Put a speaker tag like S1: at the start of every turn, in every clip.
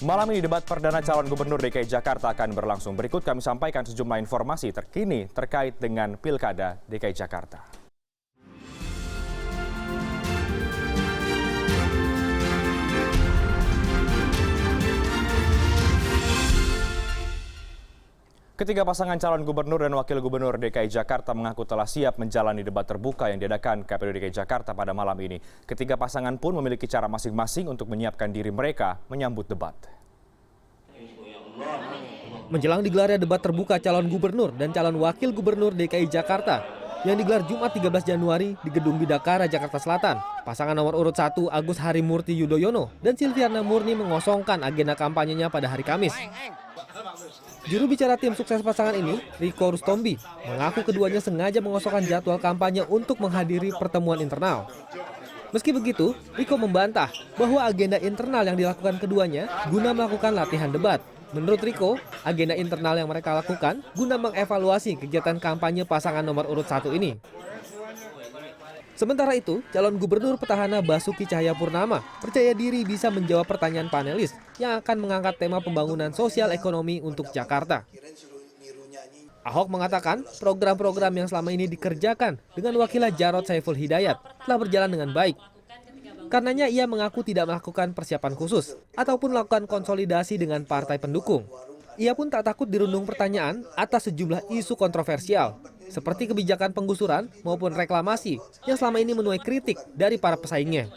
S1: Malam ini debat perdana calon gubernur DKI Jakarta akan berlangsung. Berikut kami sampaikan sejumlah informasi terkini terkait dengan Pilkada DKI Jakarta. Ketiga pasangan calon gubernur dan wakil gubernur DKI Jakarta mengaku telah siap menjalani debat terbuka yang diadakan KPU DKI Jakarta pada malam ini. Ketiga pasangan pun memiliki cara masing-masing untuk menyiapkan diri mereka menyambut debat.
S2: Menjelang digelarnya debat terbuka calon gubernur dan calon wakil gubernur DKI Jakarta yang digelar Jumat 13 Januari di Gedung Bidakara, Jakarta Selatan, pasangan nomor urut 1 Agus Harimurti Yudhoyono dan Silviana Murni mengosongkan agenda kampanyenya pada hari Kamis. Juru bicara tim sukses pasangan ini, Riko Rustombi, mengaku keduanya sengaja mengosongkan jadwal kampanye untuk menghadiri pertemuan internal. Meski begitu, Riko membantah bahwa agenda internal yang dilakukan keduanya guna melakukan latihan debat. Menurut Riko, agenda internal yang mereka lakukan guna mengevaluasi kegiatan kampanye pasangan nomor urut 1 ini. Sementara itu, calon gubernur petahana Basuki Cahayapurnama percaya diri bisa menjawab pertanyaan panelis yang akan mengangkat tema pembangunan sosial ekonomi untuk Jakarta. Ahok mengatakan program-program yang selama ini dikerjakan dengan wakilnya Jarod Saiful Hidayat telah berjalan dengan baik. Karenanya ia mengaku tidak melakukan persiapan khusus ataupun melakukan konsolidasi dengan partai pendukung. Ia pun tak takut dirundung pertanyaan atas sejumlah isu kontroversial, seperti kebijakan penggusuran maupun reklamasi yang selama ini menuai kritik dari para pesaingnya.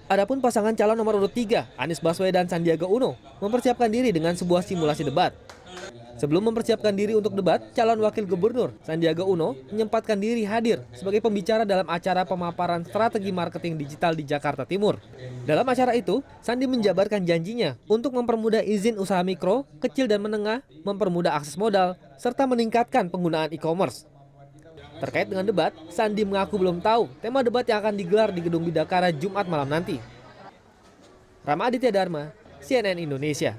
S2: Adapun pasangan calon nomor urut 3, Anies Baswedan dan Sandiaga Uno, mempersiapkan diri dengan sebuah simulasi debat. Sebelum mempersiapkan diri untuk debat, calon wakil gubernur Sandiaga Uno menyempatkan diri hadir sebagai pembicara dalam acara pemaparan strategi marketing digital di Jakarta Timur. Dalam acara itu, Sandi menjabarkan janjinya untuk mempermudah izin usaha mikro, kecil dan menengah, mempermudah akses modal, serta meningkatkan penggunaan e-commerce. Terkait dengan debat, Sandi mengaku belum tahu tema debat yang akan digelar di Gedung Bidakara Jumat malam nanti. Rama Aditya Dharma, CNN Indonesia.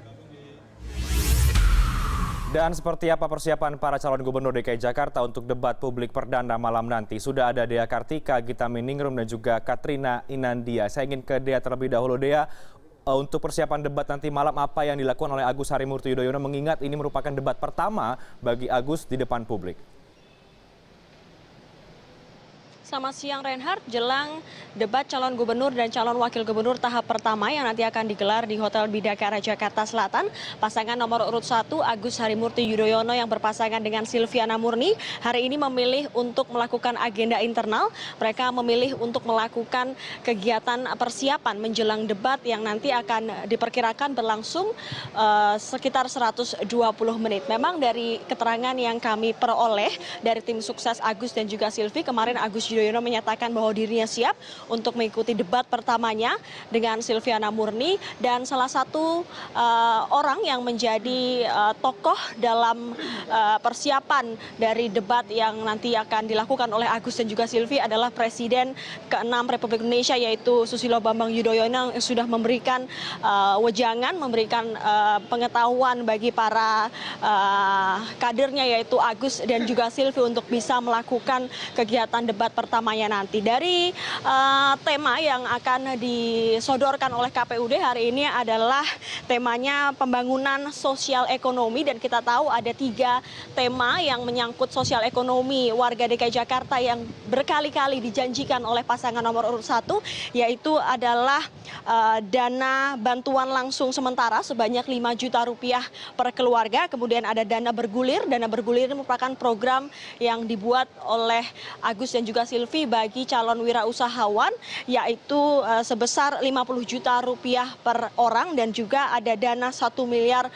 S1: Dan seperti apa persiapan para calon gubernur DKI Jakarta untuk debat publik perdana malam nanti? Sudah ada Dea Kartika, Gita Miningrum, dan juga Katrina Inandia. Saya ingin ke Dea terlebih dahulu. Dea, untuk persiapan debat nanti malam apa yang dilakukan oleh Agus Harimurti Yudhoyono mengingat ini merupakan debat pertama bagi Agus di depan publik?
S3: Selamat siang Reinhardt, jelang debat calon gubernur dan calon wakil gubernur tahap pertama yang nanti akan digelar di Hotel Bidakara Jakarta Selatan, pasangan nomor urut 1 Agus Harimurti Yudhoyono yang berpasangan dengan Silviana Murni hari ini memilih untuk melakukan agenda internal. Mereka memilih untuk melakukan kegiatan persiapan menjelang debat yang nanti akan diperkirakan berlangsung sekitar 120 menit. Memang dari keterangan yang kami peroleh dari tim sukses Agus dan juga Silvi, kemarin Agus Yudhoyono menyatakan bahwa dirinya siap untuk mengikuti debat pertamanya dengan Silviana Murni, dan salah satu orang yang menjadi tokoh dalam persiapan dari debat yang nanti akan dilakukan oleh Agus dan juga Silvi adalah Presiden ke-6 Republik Indonesia, yaitu Susilo Bambang Yudhoyono, yang sudah memberikan wejangan, memberikan pengetahuan bagi para kadernya yaitu Agus dan juga Silvi untuk bisa melakukan kegiatan debat pertamanya nanti. Dari tema yang akan disodorkan oleh KPUD hari ini adalah temanya pembangunan sosial ekonomi, dan kita tahu ada 3 tema yang menyangkut sosial ekonomi warga DKI Jakarta yang berkali-kali dijanjikan oleh pasangan nomor urut 1, yaitu adalah dana bantuan langsung sementara sebanyak 5 juta rupiah per keluarga, kemudian ada dana bergulir. Dana bergulir ini merupakan program yang dibuat oleh Agus dan juga Silvi bagi calon wirausahawan, yaitu sebesar 50 juta rupiah per orang, dan juga ada dana 1 miliar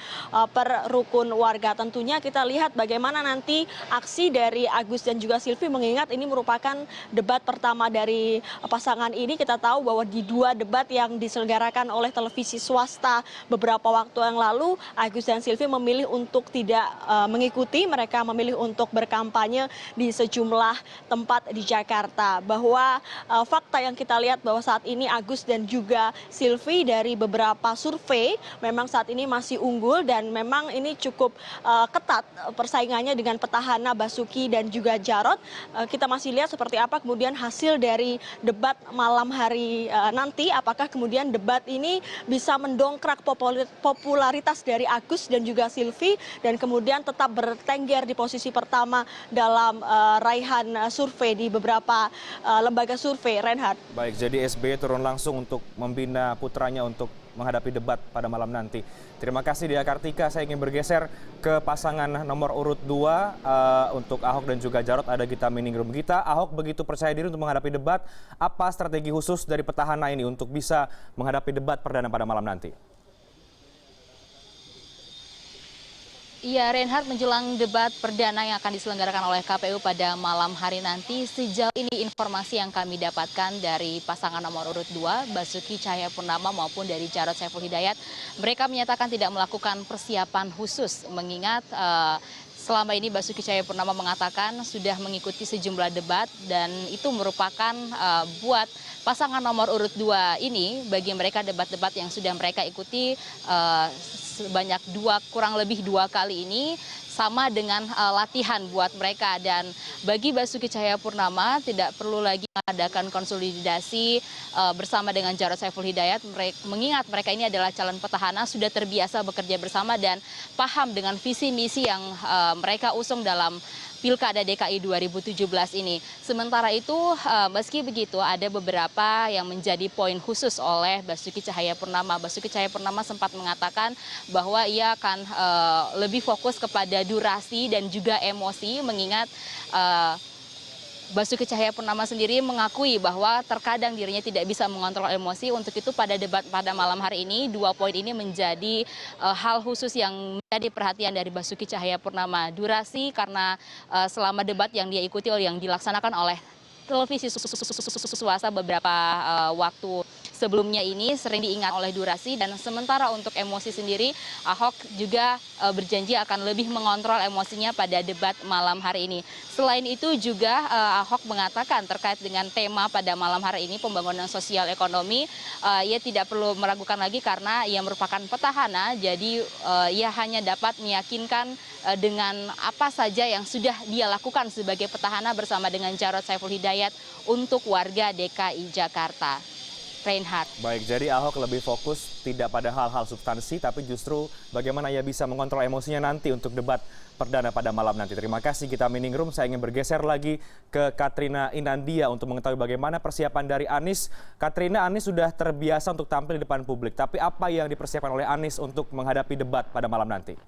S3: per rukun warga. Tentunya kita lihat bagaimana nanti aksi dari Agus dan juga Silvi, mengingat ini merupakan debat pertama dari pasangan ini. Kita tahu bahwa di 2 debat yang diselenggarakan oleh televisi swasta beberapa waktu yang lalu, Agus dan Silvi memilih untuk tidak mengikuti. Mereka memilih untuk berkampanye di sejumlah tempat di Jakarta. Jakarta. Bahwa fakta yang kita lihat bahwa saat ini Agus dan juga Silvi dari beberapa survei memang saat ini masih unggul dan memang ini cukup ketat persaingannya dengan petahana Basuki dan juga Jarot. Kita masih lihat seperti apa kemudian hasil dari debat malam hari nanti. Apakah kemudian debat ini bisa mendongkrak popularitas dari Agus dan juga Silvi dan kemudian tetap bertengger di posisi pertama dalam raihan survei di beberapa lembaga survei, Reinhardt.
S1: Baik, jadi SBY turun langsung untuk membina putranya untuk menghadapi debat pada malam nanti. Terima kasih Dea Kartika. Saya ingin bergeser ke pasangan nomor urut 2 untuk Ahok dan juga Jarot. Ada Gita Miningrum. Gita, Ahok begitu percaya diri untuk menghadapi debat. Apa strategi khusus dari petahana ini untuk bisa menghadapi debat perdana pada malam nanti?
S4: Iya, Reinhardt, menjelang debat perdana yang akan diselenggarakan oleh KPU pada malam hari nanti, sejauh ini informasi yang kami dapatkan dari pasangan nomor urut 2, Basuki Cahayapurnama maupun dari Jarod Saiful Hidayat, mereka menyatakan tidak melakukan persiapan khusus, mengingat selama ini Basuki Cahayapurnama mengatakan sudah mengikuti sejumlah debat dan itu merupakan buat pasangan nomor urut 2 ini, bagi mereka debat-debat yang sudah mereka ikuti sebanyak kurang lebih 2 kali ini sama dengan latihan buat mereka. Dan bagi Basuki Cahayapurnama tidak perlu lagi mengadakan konsolidasi bersama dengan Jarod Saiful Hidayat, mengingat mereka ini adalah calon petahana, sudah terbiasa bekerja bersama dan paham dengan visi misi yang mereka usung dalam Pilkada DKI 2017 ini. Sementara itu, meski begitu ada beberapa yang menjadi poin khusus oleh Basuki Cahayapurnama. Basuki Cahayapurnama sempat mengatakan bahwa ia akan lebih fokus kepada durasi dan juga emosi, mengingat Basuki Cahayapurnama sendiri mengakui bahwa terkadang dirinya tidak bisa mengontrol emosi. Untuk itu pada debat pada malam hari ini, 2 poin ini menjadi hal khusus yang menjadi perhatian dari Basuki Cahayapurnama. Durasi karena selama debat yang dia ikuti yang dilaksanakan oleh televisi swasta beberapa waktu sebelumnya ini sering diingat oleh durasi, dan sementara untuk emosi sendiri Ahok juga berjanji akan lebih mengontrol emosinya pada debat malam hari ini. Selain itu juga Ahok mengatakan terkait dengan tema pada malam hari ini, pembangunan sosial ekonomi, ia tidak perlu meragukan lagi karena ia merupakan petahana, jadi ia hanya dapat meyakinkan dengan apa saja yang sudah dia lakukan sebagai petahana bersama dengan Jarod Saiful Hidayat untuk warga DKI Jakarta. Reinhardt.
S1: Baik, jadi Ahok lebih fokus tidak pada hal-hal substansi, tapi justru bagaimana ia bisa mengontrol emosinya nanti untuk debat perdana pada malam nanti. Terima kasih Gita Miningrum. Saya ingin bergeser lagi ke Katrina Inandia untuk mengetahui bagaimana persiapan dari Anies. Katrina, Anies sudah terbiasa untuk tampil di depan publik, tapi apa yang dipersiapkan oleh Anies untuk menghadapi debat pada malam nanti?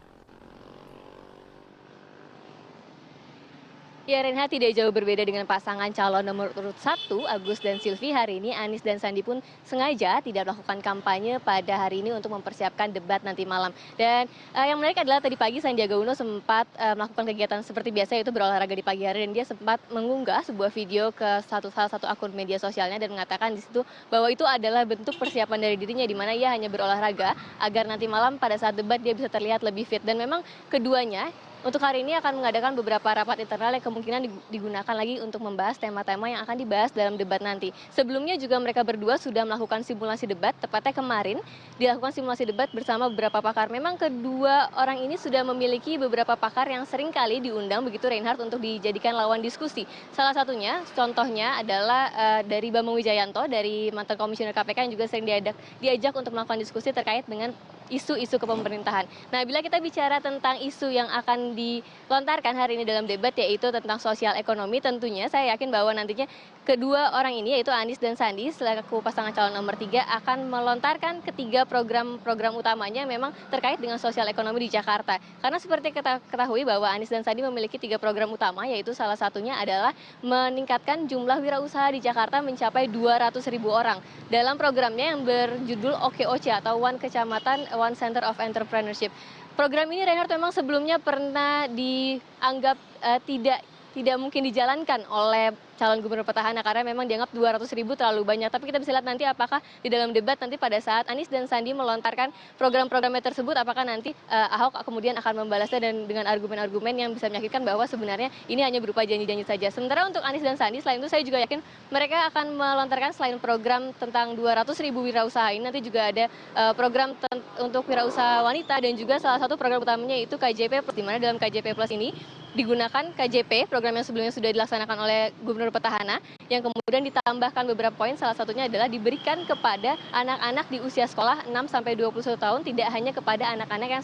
S5: Ya, Reinhardt, tidak jauh berbeda dengan pasangan calon nomor urut 1, Agus dan Silvi. Hari ini Anies dan Sandi pun sengaja tidak melakukan kampanye pada hari ini untuk mempersiapkan debat nanti malam. Dan yang menarik adalah tadi pagi Sandiaga Uno sempat melakukan kegiatan seperti biasa, yaitu berolahraga di pagi hari, dan dia sempat mengunggah sebuah video ke salah satu akun media sosialnya dan mengatakan di situ bahwa itu adalah bentuk persiapan dari dirinya, di mana ia hanya berolahraga agar nanti malam pada saat debat dia bisa terlihat lebih fit. Dan memang keduanya untuk hari ini akan mengadakan beberapa rapat internal yang kemungkinan digunakan lagi untuk membahas tema-tema yang akan dibahas dalam debat nanti. Sebelumnya juga mereka berdua sudah melakukan simulasi debat, tepatnya kemarin dilakukan simulasi debat bersama beberapa pakar. Memang kedua orang ini sudah memiliki beberapa pakar yang sering kali diundang begitu, Reinhardt, untuk dijadikan lawan diskusi. Salah satunya, contohnya adalah dari Bambang Wijayanto, dari mantan komisioner KPK yang juga sering diajak untuk melakukan diskusi terkait dengan isu-isu kepemerintahan. Nah, bila kita bicara tentang isu yang akan dilontarkan hari ini dalam debat, yaitu tentang sosial ekonomi, tentunya saya yakin bahwa nantinya kedua orang ini, yaitu Anies dan Sandi selaku pasangan calon nomor 3, akan melontarkan ketiga program utamanya memang terkait dengan sosial ekonomi di Jakarta. Karena seperti kita ketahui bahwa Anies dan Sandi memiliki 3 program utama, yaitu salah satunya adalah meningkatkan jumlah wirausaha di Jakarta mencapai 200.000 orang. Dalam programnya yang berjudul OKOC atau One Kecamatan One Center of Entrepreneurship. Program ini, Reinhardt, memang sebelumnya pernah dianggap tidak mungkin dijalankan oleh calon gubernur petahana karena memang dianggap 200.000 terlalu banyak. Tapi kita bisa lihat nanti apakah di dalam debat nanti pada saat Anies dan Sandi melontarkan program-programnya tersebut, apakah nanti Ahok kemudian akan membalasnya dan dengan argumen-argumen yang bisa menyakitkan bahwa sebenarnya ini hanya berupa janji-janji saja. Sementara untuk Anies dan Sandi, selain itu saya juga yakin mereka akan melontarkan selain program tentang 200.000 wirausaha ini, nanti juga ada program untuk wirausaha wanita dan juga salah satu program utamanya itu KJP Plus, di mana dalam KJP Plus ini digunakan KJP, program yang sebelumnya sudah dilaksanakan oleh gubernur petahana, yang kemudian ditambahkan beberapa poin, salah satunya adalah diberikan kepada anak-anak di usia sekolah 6-21 tahun, tidak hanya kepada anak-anak yang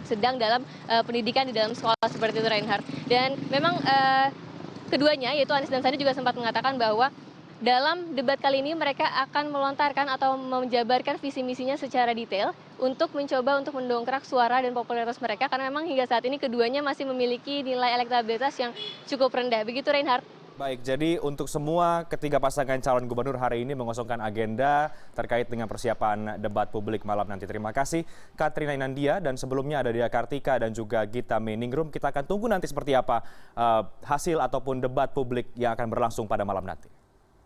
S5: sedang dalam pendidikan di dalam sekolah seperti itu, Reinhardt. Dan memang keduanya, yaitu Anies dan Sandi, juga sempat mengatakan bahwa dalam debat kali ini mereka akan melontarkan atau menjabarkan visi misinya secara detail untuk mencoba untuk mendongkrak suara dan popularitas mereka, karena memang hingga saat ini keduanya masih memiliki nilai elektabilitas yang cukup rendah. Begitu, Reinhardt.
S1: Baik, jadi untuk semua ketiga pasangan calon gubernur hari ini mengosongkan agenda terkait dengan persiapan debat publik malam nanti. Terima kasih Katrina Inandia, dan sebelumnya ada Dea Kartika dan juga Gita Meningrum. Kita akan tunggu nanti seperti apa hasil ataupun debat publik yang akan berlangsung pada malam nanti.